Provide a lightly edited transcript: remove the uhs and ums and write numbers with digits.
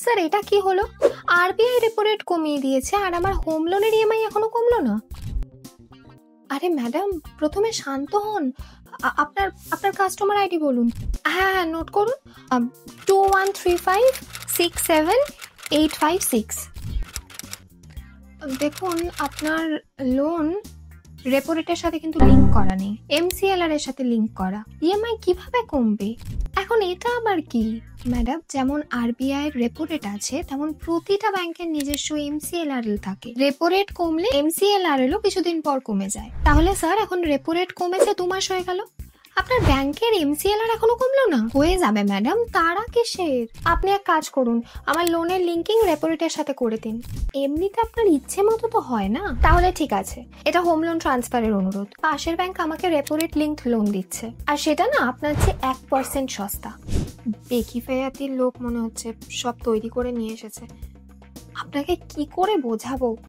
Sir এটা কি হলো? আরবিআই রেপো রেট কমিয়ে দিয়েছে আর আমার হোম লোনের ইএমআই এখনো কমলো না। আরে ম্যাডাম, প্রথমে শান্ত হন। আপনার আপনার কাস্টমার আইডি বলুন। হ্যাঁ হ্যাঁ, নোট করুন। 21356785 দেখুন, আপনার লোন রেপো রেটের সাথে কিন্তু লিংক করা নেই, এমসিএলআর এর সাথে লিংক করা। ইএমআই কিভাবে কমবে? এখন এটা আবার কি? ম্যাডাম, যেমন আরবিআই এর রেপো রেট আছে তেমন প্রতিটা ব্যাংকের নিজস্ব এমসিএলআর থাকে। রেপো রেট কমলে এমসিএলআর এরও কিছুদিন পর কমে যায়। তাহলে স্যার, এখন রেপো রেট কমেছে 2 মাস হয়ে গেল, আপনার ব্যাংকের এমসিএলআর এখনো কমলো না? হয়ে যাবে ম্যাডাম, তারা কিসের? আপনি এক কাজ করুন, আমার লোনের লিঙ্কিং রেপো রেটের সাথে করে দিন। এমনিতে আপনার ইচ্ছে মতো তো হয় না। তাহলে ঠিক আছে, এটা হোম লোন ট্রান্সফারের অনুরোধ। পাশের ব্যাংক আমাকে রেপো রেট লিঙ্কড লোন দিচ্ছে, আর সেটা না আপনার চেয়ে 1% সস্তা। বেকি ফেয়াতির লোক মনে হচ্ছে, সব তৈরি করে নিয়ে এসেছে। আপনাকে কি করে বোঝাবো?